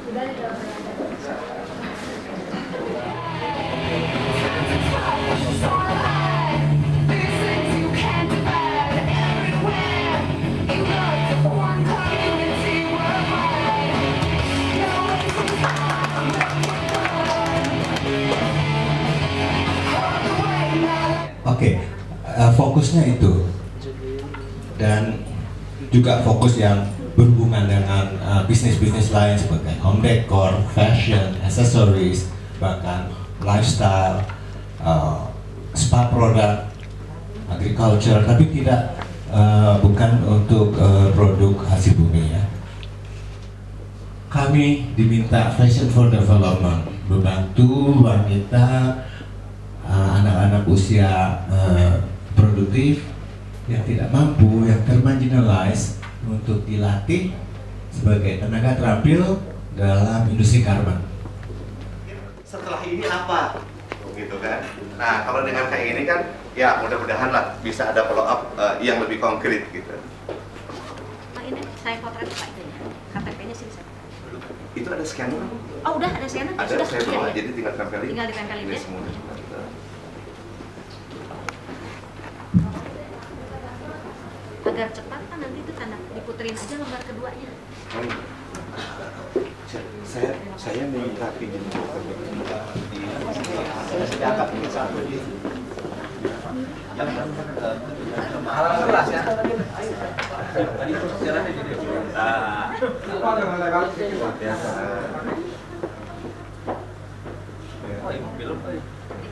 Oke, fokusnya itu, dan juga fokus yang berhubungan dengan bisnis-bisnis lain seperti home decor, fashion, accessories, bahkan lifestyle, spa product, agriculture, tapi tidak bukan untuk produk hasil bumi ya. Kami diminta Fashion for Development membantu wanita, anak-anak usia produktif yang tidak mampu, yang termarginalized, untuk dilatih sebagai tenaga terampil dalam industri karban. Setelah ini apa? Gitu kan? Nah, kalau dengan kayak ini kan, ya mudah-mudahan lah bisa ada follow up yang lebih konkret gitu. Ini saya potret Pak itu ya, KTP-nya sini saya. Itu ada scanner? Oh udah ada scanner? Ada, sudah, saya bawa, ya. jadi tinggal tempelin. Tinggal ditempelin ini ya. semua. Agar cepat kan nanti itu tanda diputerin aja lembar keduanya. Saya minta pinjam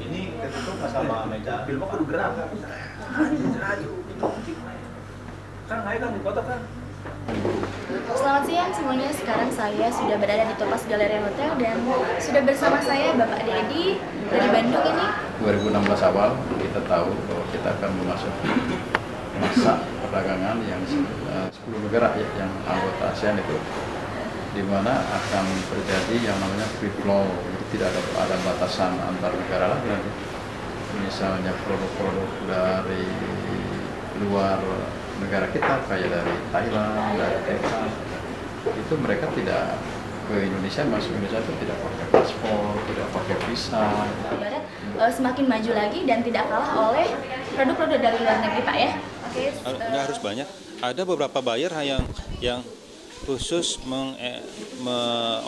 ini ketutup sama meja film kudu gerak kan naik kan di kota kan. Selamat siang semuanya, sekarang saya sudah berada di Topaz Galleria Hotel dan sudah bersama saya Bapak Dedi dari Bandung ini. 2016 awal kita tahu bahwa kita akan memasuki masa perdagangan yang 10 negara ya, yang anggota ASEAN itu, di mana akan terjadi yang namanya free flow, jadi tidak ada batasan antar negara lagi nanti. Misalnya produk-produk dari luar negara kita kayak dari Thailand, dari Texas, itu mereka tidak ke Indonesia, masuk Indonesia itu tidak pakai paspor, tidak pakai visa. Barat semakin maju lagi dan tidak kalah oleh produk-produk dari luar negeri, Pak ya. Oke. Nggak harus banyak. Ada beberapa buyer yang khusus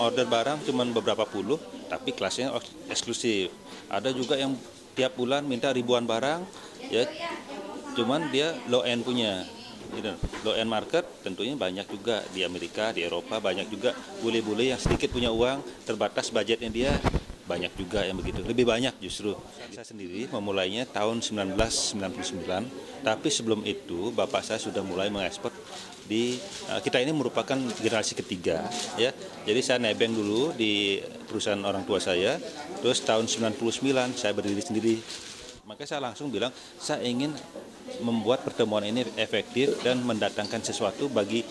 order barang cuma beberapa puluh, tapi kelasnya eksklusif. Ada juga yang tiap bulan minta ribuan barang, ya, cuman dia low end punya. Low end market tentunya banyak juga di Amerika, di Eropa banyak juga bule-bule yang sedikit punya uang, terbatas budgetnya dia, banyak juga yang begitu, lebih banyak justru. Saya sendiri memulainya tahun 1999, tapi sebelum itu bapak saya sudah mulai mengekspor kita ini merupakan generasi ketiga ya. Jadi saya nebeng dulu di perusahaan orang tua saya, terus tahun 99 saya berdiri sendiri. Makanya saya langsung bilang, saya ingin membuat pertemuan ini efektif dan mendatangkan sesuatu bagi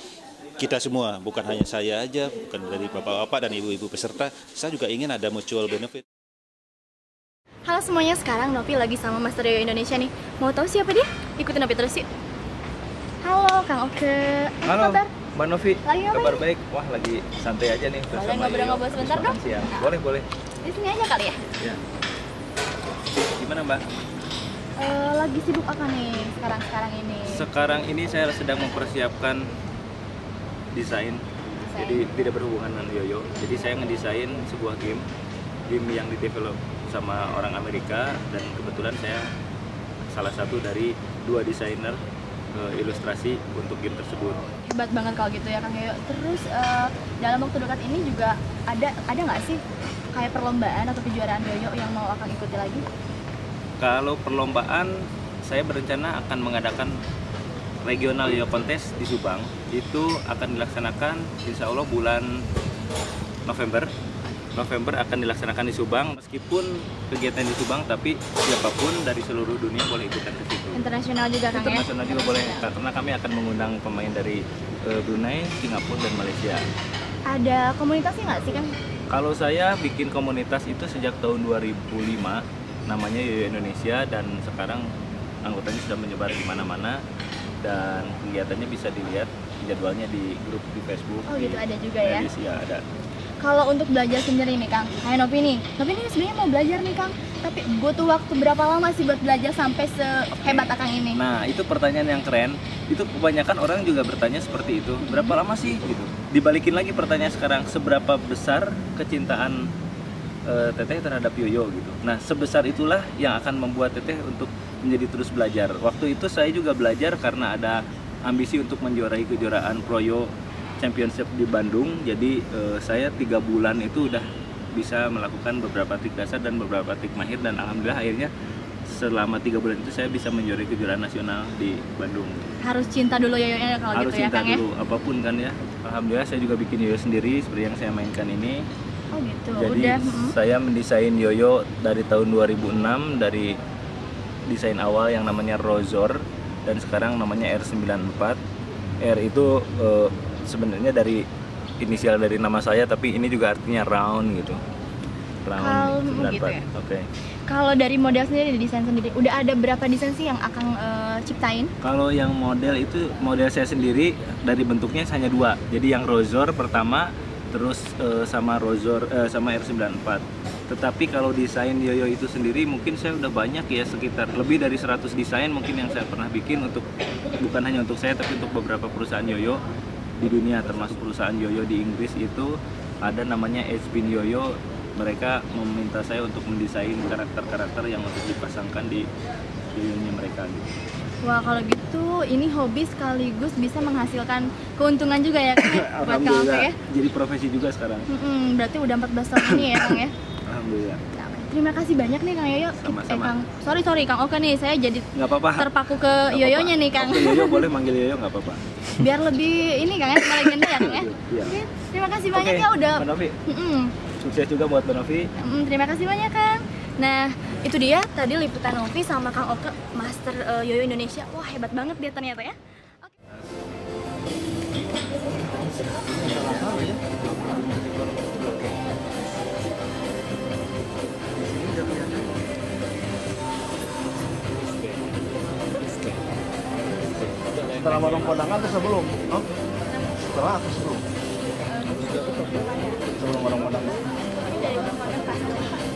kita semua, bukan hanya saya aja, bukan dari bapak-bapak dan ibu-ibu peserta, saya juga ingin ada mutual benefit. Halo semuanya, sekarang Novi lagi sama Master Yoyo Indonesia nih. Mau tahu siapa dia? Ikutin Novi terus yuk. Halo Kang Oke, apa Halo kabar? Mbak Novi, Lagi ngapain kabar nih? baik. Wah, lagi santai aja nih Boleh bersama ngobrol-ngobrol sebentar dong? Siang. Boleh. Di sini aja kali ya? Ya. Gimana Mbak? Lagi sibuk apa nih sekarang ini? Sekarang ini saya sedang mempersiapkan desain. Jadi tidak berhubungan dengan Yoyo. Jadi saya ngedesain sebuah game yang didevelop sama orang Amerika, dan kebetulan saya salah satu dari 2 desainer ilustrasi untuk game tersebut. Hebat banget kalau gitu ya Kang Yoyo. Terus dalam waktu dekat ini juga ada nggak sih kayak perlombaan atau kejuaraan Yoyo yang mau akan ikuti lagi? Kalau perlombaan, saya berencana akan mengadakan regional Yoyo Contest di Subang. Itu akan dilaksanakan insya Allah bulan November akan dilaksanakan di Subang. Meskipun kegiatan di Subang, tapi siapapun dari seluruh dunia boleh ikutan ke situ. Internasional juga Kang ya? Internasional juga boleh, karena kami akan mengundang pemain dari Brunei, Singapura, dan Malaysia. Ada komunitasnya nggak sih Kang? Kalau saya bikin komunitas itu sejak tahun 2005, namanya Yoyo Indonesia, dan sekarang anggotanya sudah menyebar di mana-mana, dan kegiatannya bisa dilihat jadwalnya di grup di Facebook. Oh gitu, ada juga ya? Ya ada. Kalau untuk belajar sendiri nih Kang, kayak Novi nih sebenarnya mau belajar nih Kang, tapi butuh waktu berapa lama sih buat belajar sampai sehebat Akang ini? Nah, itu pertanyaan yang keren. Itu kebanyakan orang juga bertanya seperti itu. Berapa lama sih gitu? Dibalikin lagi pertanyaan sekarang, seberapa besar kecintaan Teteh terhadap yoyo gitu. Nah, sebesar itulah yang akan membuat Teteh untuk menjadi terus belajar. Waktu itu saya juga belajar karena ada ambisi untuk menjuarai kejuaraan Proyo Championship di Bandung. Jadi saya 3 bulan itu udah bisa melakukan beberapa trik dasar dan beberapa trik mahir, dan alhamdulillah akhirnya selama 3 bulan itu saya bisa menjuarai kejuaraan nasional di Bandung. Harus cinta dulu yoyonya kalau Harus gitu ya cinta Kang ya? dulu, apapun kan ya. Alhamdulillah saya juga bikin yoyo sendiri seperti yang saya mainkan ini. Oh gitu, Jadi udah. saya mendesain yoyo dari tahun 2006, dari desain awal yang namanya Rozor dan sekarang namanya R94. R itu sebenarnya dari inisial dari nama saya, tapi ini juga artinya round gitu. Round 94. Gitu ya? Oke. Kalau dari model sendiri, desain sendiri, udah ada berapa desain sih yang Akang ciptain? Kalau yang model itu model saya sendiri dari bentuknya hanya 2. Jadi yang Rozor pertama, terus sama R94. Tetapi kalau desain yoyo itu sendiri mungkin saya udah banyak ya, sekitar lebih dari 100 desain mungkin yang saya pernah bikin untuk, bukan hanya untuk saya tapi untuk beberapa perusahaan yoyo di dunia, termasuk perusahaan yoyo di Inggris itu ada namanya Spin Yoyo. Mereka meminta saya untuk mendesain karakter-karakter yang untuk dipasangkan di yoyonya mereka gitu. Wah, kalau gitu ini hobi sekaligus bisa menghasilkan keuntungan juga ya Kang ya? Buat Kang Oke Alhamdulillah, ya? jadi profesi juga sekarang. Berarti udah 14 tahun ini ya Kang ya? Alhamdulillah. Nah, terima kasih banyak nih Kang Yoyo. Sama-sama. Kang, sorry Kang Oke nih, saya jadi Nggak apa-apa. terpaku ke Nggak yoyonya apa-apa. nih Kang. Oke, yoyo boleh manggil yoyo, nggak apa-apa. Biar lebih ini Kang ya, sama legenda ya Kang ya? Iya. Oke, terima kasih banyak Oke, ya udah. Mbak Novi, Mm-mm. sukses juga buat Mbak Novi. Terima kasih banyak Kang. Nah, itu dia tadi liputan Novi sama Kang Oke, Master Yoyo Indonesia. Wah, hebat banget dia ternyata ya. Setelah warung Kondangan atau sebelum? Oh? Setelah atau sebelum? Sebelum warung Kondangan. Ini dari Warung Padang Pasar.